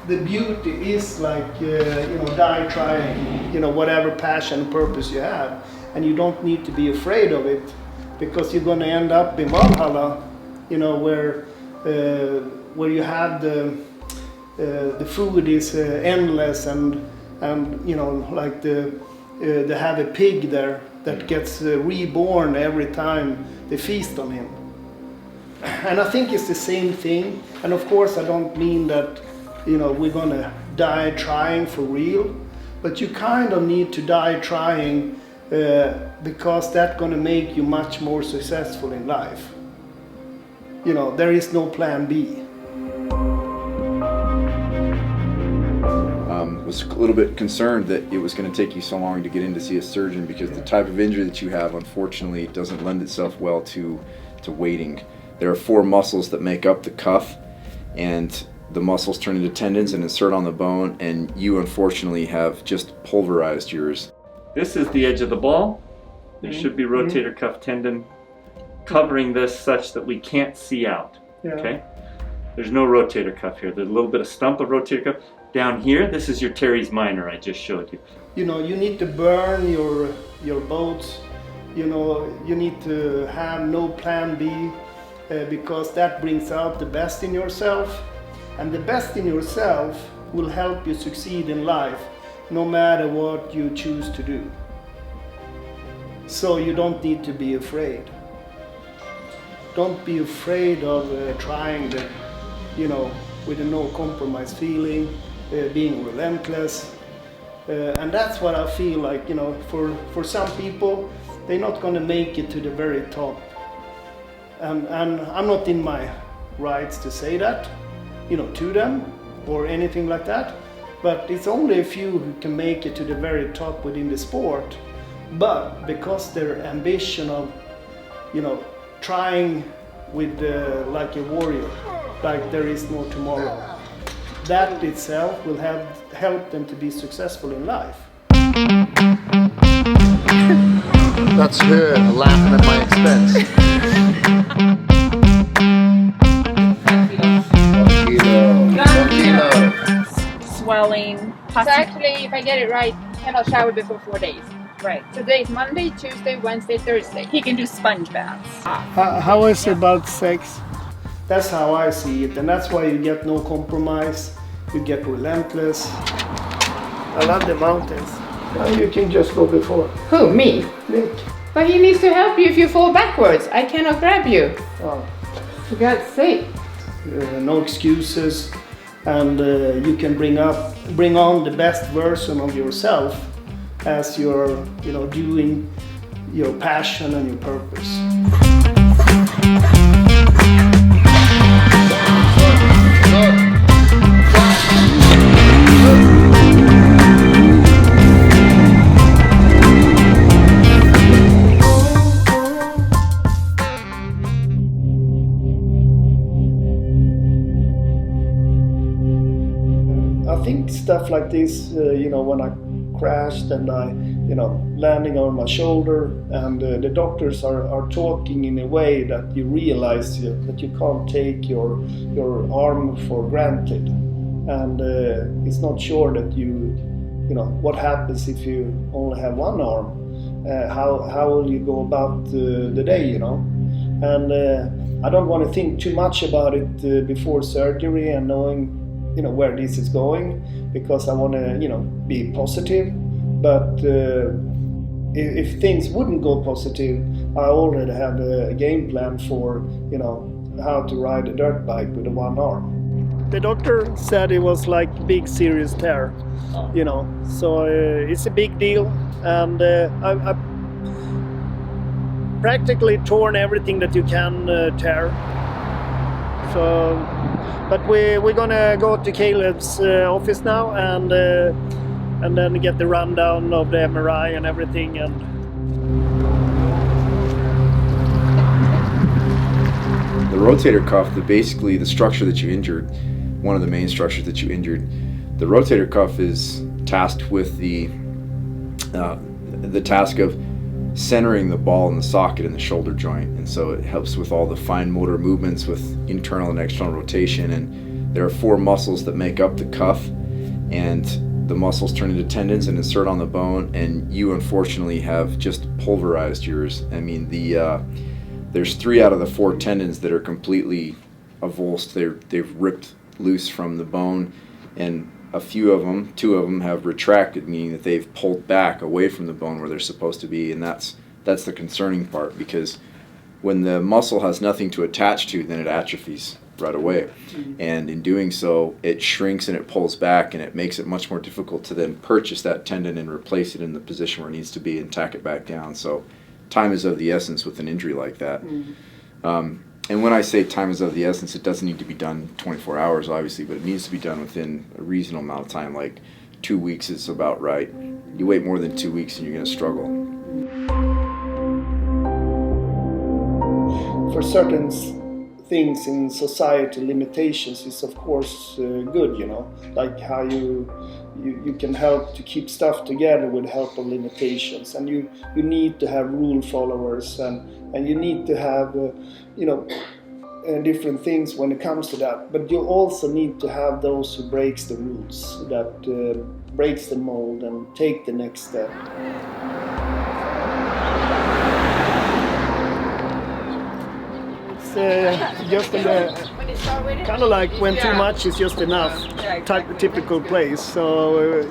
the beauty is like, die trying, whatever passion and purpose you have. And you don't need to be afraid of it, because you're going to end up in Valhalla, where you have the food is endless, and like they have a pig there that gets reborn every time they feast on him. And I think it's the same thing. And of course, I don't mean that, we're gonna die trying for real, but you kind of need to die trying because that's gonna make you much more successful in life. There is no plan B. Was a little bit concerned that it was going to take you so long to get in to see a surgeon, because the type of injury that you have, unfortunately, doesn't lend itself well to waiting. There are 4 muscles that make up the cuff, and the muscles turn into tendons and insert on the bone, and you unfortunately have just pulverized yours. This is the edge of the ball. There should be rotator cuff tendon covering this such that we can't see out. Yeah. Okay? There's no rotator cuff here. There's a little bit of stump of rotator cuff. Down here, this is your teres minor I just showed you. You need to burn your boats. You need to have no plan B, because that brings out the best in yourself. And the best in yourself will help you succeed in life, no matter what you choose to do. So you don't need to be afraid. Don't be afraid of trying the, with a no compromise feeling, being relentless. And that's what I feel like, for some people, they're not going to make it to the very top. And I'm not in my rights to say that, to them or anything like that. But it's only a few who can make it to the very top within the sport. But because their ambition of, trying with like a warrior, like there is no tomorrow, that itself will help them to be successful in life. That's her laughing at my expense. Swelling. So actually, if I get it right, cannot shower before 4 days. Right. Today is Monday, Tuesday, Wednesday, Thursday. He can do sponge baths. How is it about sex? That's how I see it, and that's why you get no compromise. You get relentless. I love the mountains. You can just go before. Who, me? Nick. But he needs to help you if you fall backwards. I cannot grab you. Oh. For God's sake. No excuses, and you can bring on the best version of yourself as you're, doing your passion and your purpose. I think stuff like this, when I crashed and I, landing on my shoulder, and the doctors are talking in a way that you realize that you can't take your arm for granted, and it's not sure that what happens if you only have one arm. How will you go about the day, and I don't want to think too much about it before surgery and knowing where this is going, because I want to be positive. But if things wouldn't go positive, I already have a game plan for how to ride a dirt bike with a one arm. The doctor said it was like big serious tear, so it's a big deal, and I practically torn everything that you can tear. So, but we're gonna go to Caleb's office now and then get the rundown of the MRI and everything. And the rotator cuff, basically the structure that you injured, one of the main structures that you injured, the rotator cuff is tasked with the task of centering the ball in the socket in the shoulder joint, and so it helps with all the fine motor movements with internal and external rotation, and there are 4 muscles that make up the cuff, and the muscles turn into tendons and insert on the bone, and you unfortunately have just pulverized yours. I mean, there's 3 out of the 4 tendons that are completely avulsed. They've ripped loose from the bone, and a few of them, 2 of them, have retracted, meaning that they've pulled back away from the bone where they're supposed to be, and that's the concerning part, because when the muscle has nothing to attach to, then it atrophies right away. And in doing so, it shrinks and it pulls back, and it makes it much more difficult to then purchase that tendon and replace it in the position where it needs to be and tack it back down. So time is of the essence with an injury like that. And when I say time is of the essence, it doesn't need to be done 24 hours, obviously, but it needs to be done within a reasonable amount of time, like 2 weeks is about right. You wait more than 2 weeks and you're going to struggle. For certain things in society, limitations is of course good, you know, like how you can help to keep stuff together with help of limitations, and you need to have rule followers, and you need to have different things when it comes to that, but you also need to have those who breaks the rules, that breaks the mold and take the next step. Just kind of like when too much is just enough, typical place. So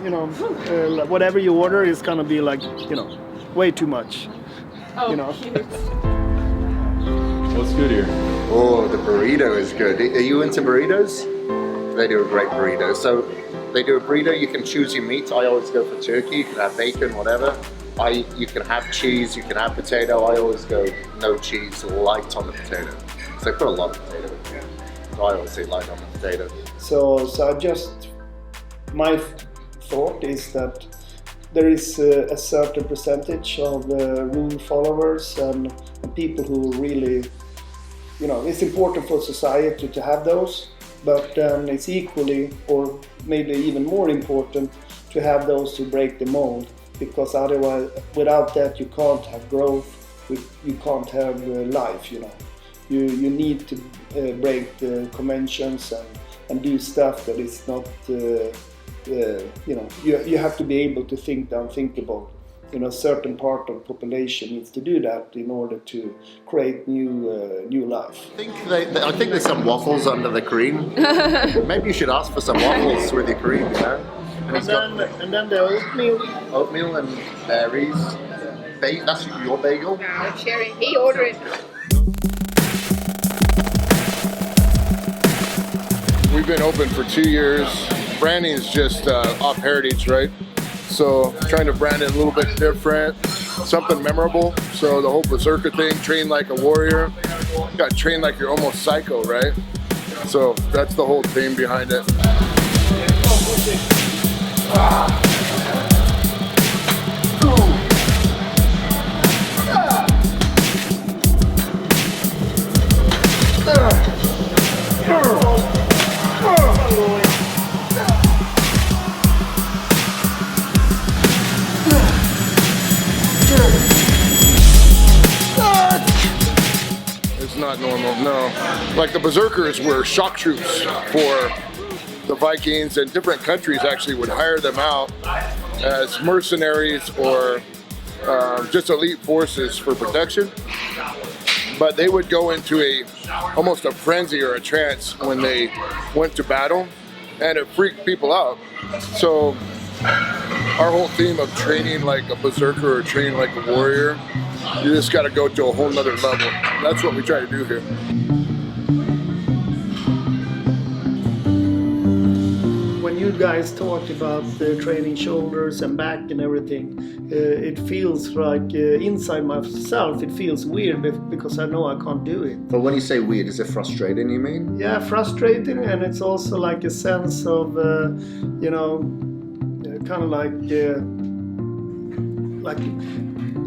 whatever you order is gonna be like way too much. What's good here? Oh, the burrito is good. Are you into burritos? They do a great burrito. So they do a burrito, you can choose your meat. I always go for turkey, you can have bacon, whatever. You can have cheese, you can have potato. I always go no cheese, light on the potato. So I put a lot of potato in here. So I always say light on the potato. So my thought is that there is a certain percentage of rule followers and people who really, it's important for society to have those, but it's equally, or maybe even more important, to have those who break the mold, because otherwise, without that, you can't have growth, you can't have life, You need to break the conventions and do stuff that is not, you have to be able to think the unthinkable. A certain part of the population needs to do that in order to create new life. I think there's some waffles under the cream. Maybe you should ask for some waffles with your cream, And then the oatmeal. Oatmeal and berries. That's your bagel? I'm sharing. He ordered it. We've been open for 2 years. Branding is just off heritage, right? So trying to brand it a little bit different, something memorable. So the whole berserker thing, train like a warrior, you got to train like you're almost psycho, right? So that's the whole theme behind it. Not normal, no. Like the berserkers were shock troops for the Vikings, and different countries actually would hire them out as mercenaries or just elite forces for protection. But they would go into almost a frenzy or a trance when they went to battle, and it freaked people out. So our whole theme of training like a berserker or training like a warrior, you just got to go to a whole nother level. That's what we try to do here. When you guys talked about training shoulders and back and everything, it feels like inside myself it feels weird because I know I can't do it. But when you say weird, is it frustrating, you mean? Yeah, frustrating, and it's also like a sense of, kind of like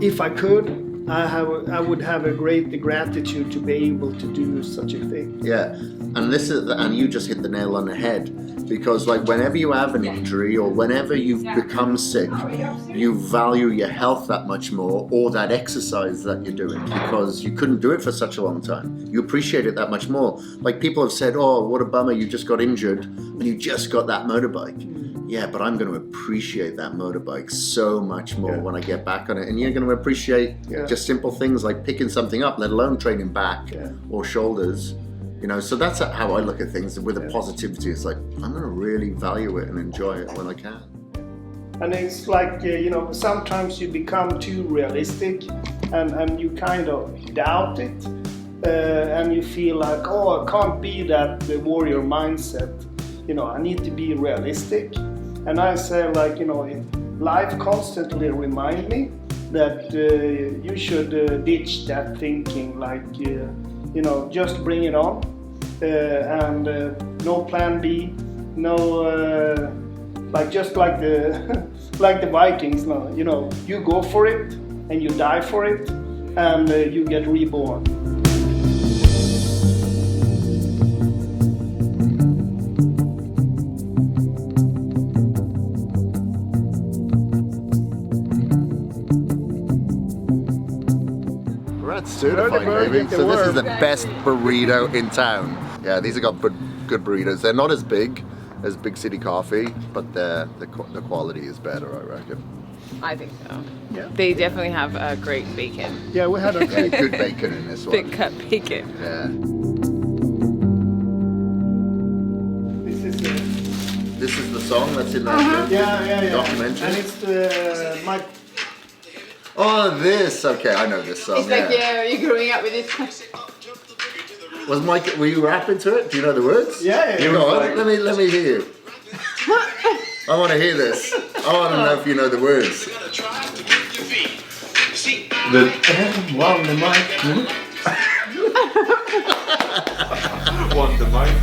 if I could, I would have a great gratitude to be able to do such a thing. Yeah, and and you just hit the nail on the head. because like whenever you have an injury or whenever you've become sick, you value your health that much more, or that exercise that you're doing, because you couldn't do it for such a long time. You appreciate it that much more. Like people have said, oh, what a bummer, you just got injured and you just got that motorbike. Yeah, but I'm going to appreciate that motorbike so much more when I get back on it. And you're going to appreciate just simple things like picking something up, let alone training back or shoulders. You know, so that's how I look at things with a positivity. It's like, I'm going to really value it and enjoy it when I can. And it's like, you know, sometimes you become too realistic and you kind of doubt it. And you feel like, oh, I can't be that warrior mindset. You know, I need to be realistic. And I say, like, you know, life constantly remind me that you should ditch that thinking, like, you know, just bring it on. And no plan B, no, like just like the like the Vikings, no, you know, you go for it and you die for it, and you get reborn. Certified, baby. So this is the best burrito in town. Yeah, these have got good burritos. They're not as big as Big City Coffee, but the quality is better, I reckon. I think so. Yeah. They definitely have a great bacon. Yeah, we had a Good bacon in this one. Big cut bacon. Yeah. This is the song that's in that yeah. documentary. And it's my. Oh, this. Okay, I know this song. It's like, you're growing up with this. Was Mike? Were you rapping to it? Do you know the words? Yeah. Go on, let me hear you. I want to hear this. I want to know if you know the words. One the mic. Want the mic?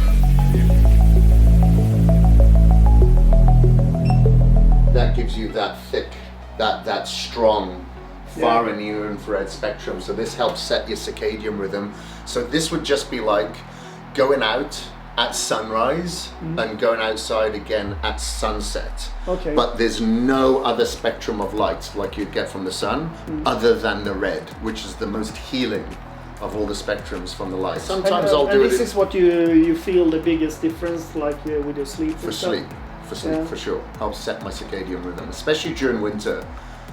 That gives you that thick, that strong, far and near infrared spectrum. So this helps set your circadian rhythm. So this would just be like going out at sunrise and going outside again at sunset. Okay. But there's no other spectrum of light like you'd get from the sun other than the red, which is the most healing of all the spectrums from the light. Sometimes I'll do and it. This is what you feel the biggest difference, like with your sleep. For sleep, for sure. Helps set my circadian rhythm, especially during winter.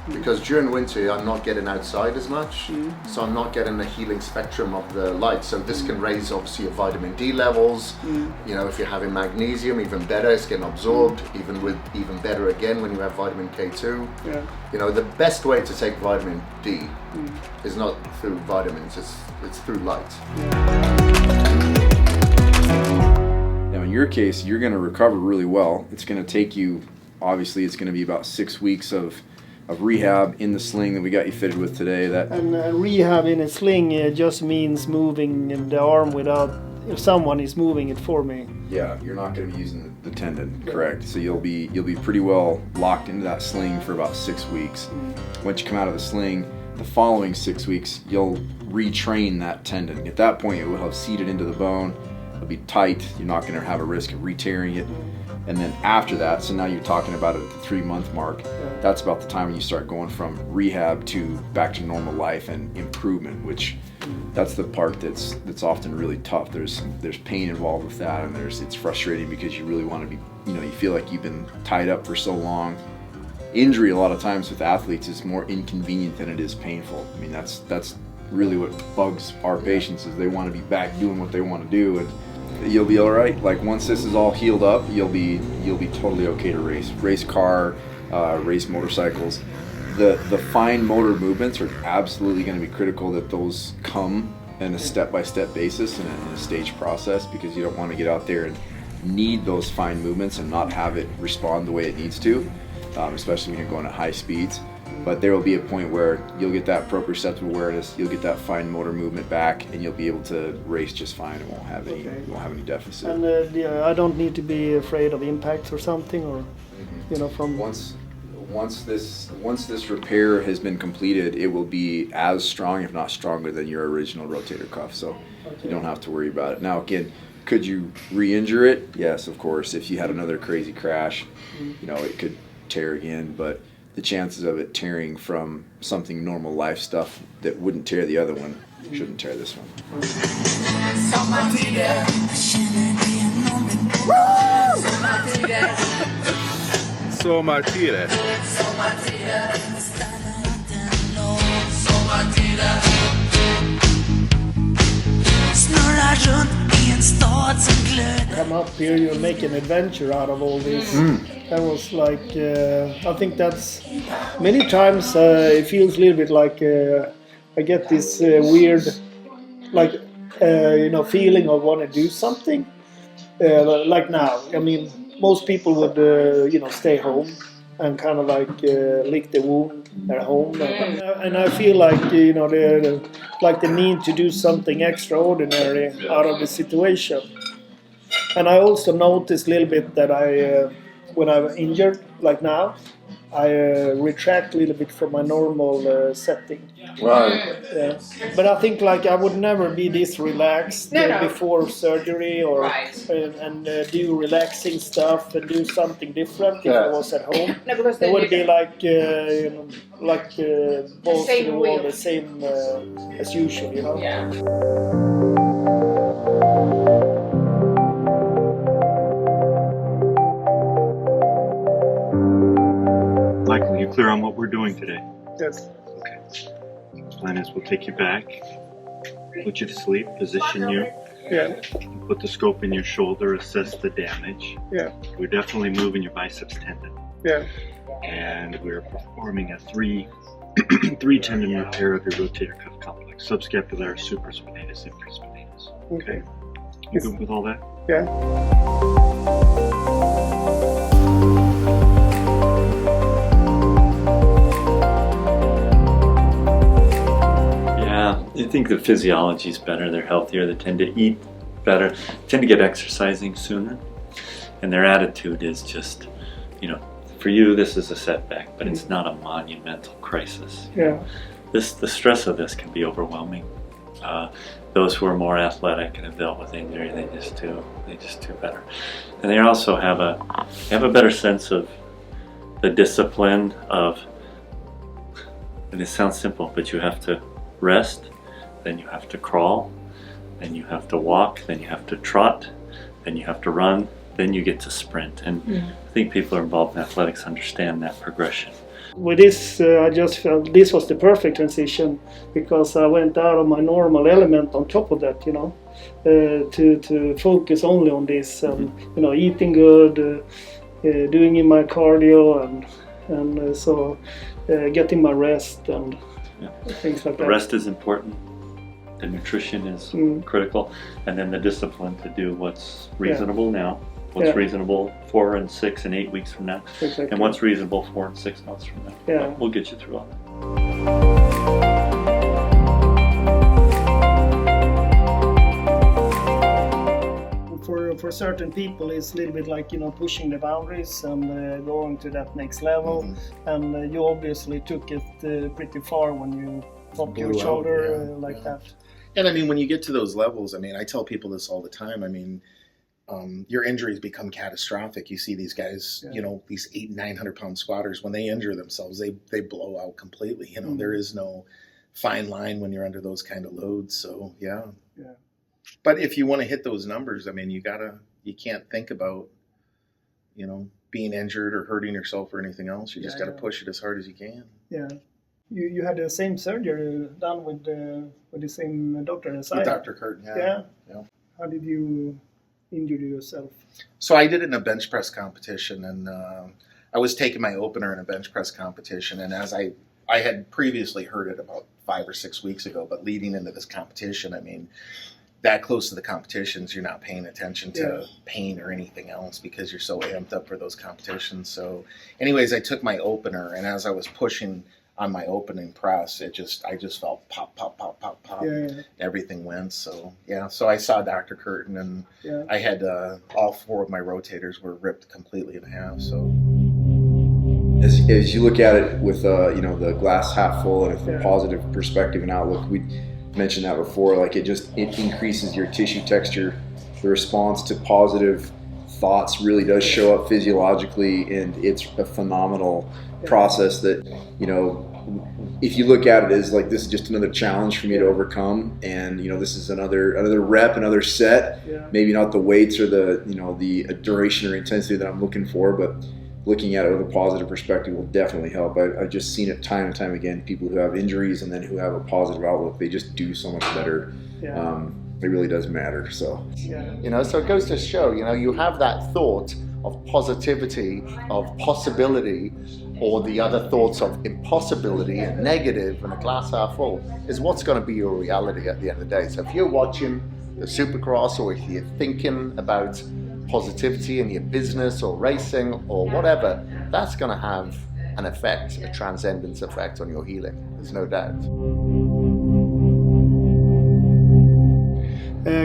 Because during winter I'm not getting outside as much, so I'm not getting the healing spectrum of the light. So this can raise obviously your vitamin D levels. You know, if you're having magnesium, even better, it's getting absorbed. Even better again when you have vitamin K2. Yeah. You know, the best way to take vitamin D is not through vitamins, it's through light. Now in your case, you're going to recover really well. It's going to take you, obviously it's going to be about 6 weeks of rehab in the sling that we got you fitted with today. And rehab in a sling just means moving the arm without, if someone is moving it for me. Yeah, you're not going to be using the tendon, correct? So you'll be pretty well locked into that sling for about 6 weeks. Once you come out of the sling, the following 6 weeks, you'll retrain that tendon. At that point, it will have seated into the bone. It'll be tight. You're not going to have a risk of re-tearing it. And then after that, so now you're talking about it at the 3-month mark, that's about the time when you start going from rehab to back to normal life and improvement, which that's the part that's often really tough. There's pain involved with that, and it's frustrating because you really want to be, you feel like you've been tied up for so long. Injury a lot of times with athletes is more inconvenient than it is painful. I mean, that's really what bugs our patients, is they want to be back doing what they want to do, and you'll be all right. Like once this is all healed up, you'll be totally okay to race car, race motorcycles. The fine motor movements are absolutely going to be critical, that those come in a step-by-step basis in a staged process, because you don't want to get out there and need those fine movements and not have it respond the way it needs to, especially when you're going at high speeds. But there will be a point where you'll get that proprioceptive awareness, you'll get that fine motor movement back, and you'll be able to race just fine and won't have any deficit. And I don't need to be afraid of impacts or something, or from once this repair has been completed, it will be as strong, if not stronger, than your original rotator cuff. So you don't have to worry about it. Now again, Could you re-injure it? Yes, of course. If you had another crazy crash, you know, it could tear again, but the chances of it tearing from something normal life stuff that wouldn't tear the other one shouldn't tear this one. Come up here, you make an adventure out of all this. That was like, I think that's many times it feels a little bit like I get this weird, like you know, feeling of want to do something. Like now, I mean, most people would you know, stay home and kind of like lick the wound at home, and I feel like, you know, the need to do something extraordinary out of the situation. And I also noticed a little bit that when I'm injured, like now, I retract a little bit from my normal setting. Right. Yeah. But I think like I would never be this relaxed before surgery, or and do relaxing stuff and do something different if I was at home. No, because It would be like you know, like both same the wall, wheel. the same as usual, you know. Yeah. Michael, you clear on what we're doing today? Yes. Okay. The plan is we'll take you back, put you to sleep, position you, Yeah. put the scope in your shoulder, assess the damage. Yeah. We're definitely moving your biceps tendon. Yeah. And we're performing a three tendon repair of your rotator cuff complex, subscapularis, supraspinatus, infraspinatus. Okay. You good with all that? Yeah. Yeah, I think the physiology is better. They're healthier. They tend to eat better. Tend to get exercising sooner. And their attitude is just, you know, for you this is a setback, but it's not a monumental crisis. Yeah. The stress of this can be overwhelming. Those who are more athletic and have dealt with injury, they just do better. And they also have a better sense of the discipline of, and it sounds simple, but you have to rest, then you have to crawl, then you have to walk, then you have to trot, then you have to run, then you get to sprint. And I think people who are involved in athletics understand that progression. With this, I just felt this was the perfect transition, because I went out of my normal element on top of that, you know, to focus only on this, and you know, eating good, doing in my cardio, and so getting my rest and things like that. The rest is important. The nutrition is critical, and then the discipline to do what's reasonable now, what's reasonable 4 and 6 and 8 weeks from now, Exactly. and what's reasonable 4 and 6 months from now. Yeah. But we'll get you through all that. For certain people, it's a little bit like, you know, pushing the boundaries and going to that next level. And you obviously took it pretty far when you popped your Blew out, shoulder yeah. like that. And I mean, when you get to those levels, I mean, I tell people this all the time. I mean, your injuries become catastrophic. You see these guys, you know, these 800-900 pound squatters, when they injure themselves, they blow out completely. You know, there is no fine line when you're under those kind of loads. So yeah. But if you want to hit those numbers, I mean, you can't think about, you know, being injured or hurting yourself or anything else. You just got to push it as hard as you can. Yeah. You had the same surgery done with the same doctor as I With had. Dr. Curtin, Yeah. yeah. How did you injure yourself? So I did it in a bench press competition, and I was taking my opener in a bench press competition, and as I had previously heard it about 5 or 6 weeks ago, but leading into this competition, I mean, that close to the competitions, you're not paying attention to pain or anything else because you're so amped up for those competitions. So anyways, I took my opener, and as I was pushing on my opening press, I just felt pop, pop, pop, pop, pop. Everything went. So so I saw Dr. Curtin, and I had all 4 of my rotators were ripped completely in half. So as you look at it with you know, the glass half full and a positive perspective and outlook, we mentioned that before, like it increases your tissue texture the response to positive thoughts really does show up physiologically, and it's a phenomenal process that, you know, if you look at it as like, this is just another challenge for me to overcome, and you know, this is another rep, another set, maybe not the weights or the, you know, the duration or intensity that I'm looking for, but looking at it with a positive perspective will definitely help. I've just seen it time and time again, people who have injuries and then who have a positive outlook, they just do so much better. It really does matter. So you know, so it goes to show, you know, you have that thought of positivity, of possibility, or the other thoughts of impossibility and negative and a glass half full is what's going to be your reality at the end of the day. So if you're watching the Supercross, or if you're thinking about positivity in your business or racing or whatever, that's going to have an effect, a transcendence effect on your healing. There's no doubt.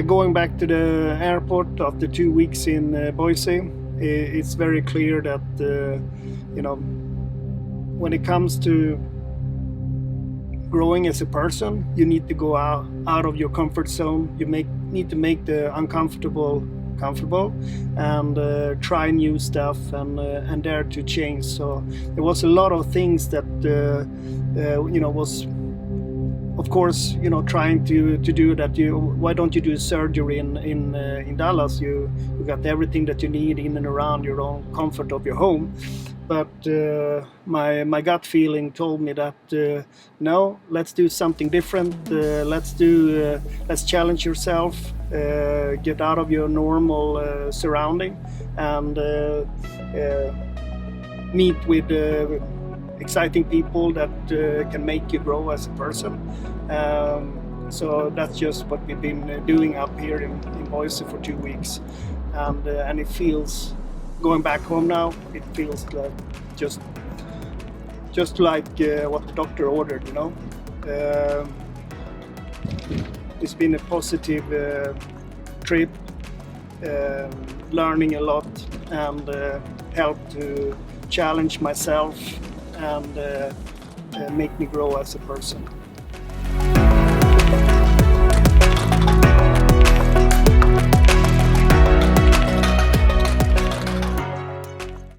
Going back to the airport after 2 weeks in Boise, it's very clear that you know, when it comes to growing as a person, you need to go out of your comfort zone. You need to make the uncomfortable comfortable, and try new stuff, and dare to change. So there was a lot of things that you know, was, of course, you know, trying to do that. Why don't you do surgery in Dallas? You got everything that you need in and around your own comfort of your home. But my gut feeling told me that no, let's do something different. Let's challenge yourself, get out of your normal surrounding, and meet with exciting people that can make you grow as a person. So that's just what we've been doing up here in Boise for 2 weeks, and it feels, going back home now, it feels like just like what the doctor ordered, you know. It's been a positive trip, learning a lot, and helped to challenge myself and make me grow as a person.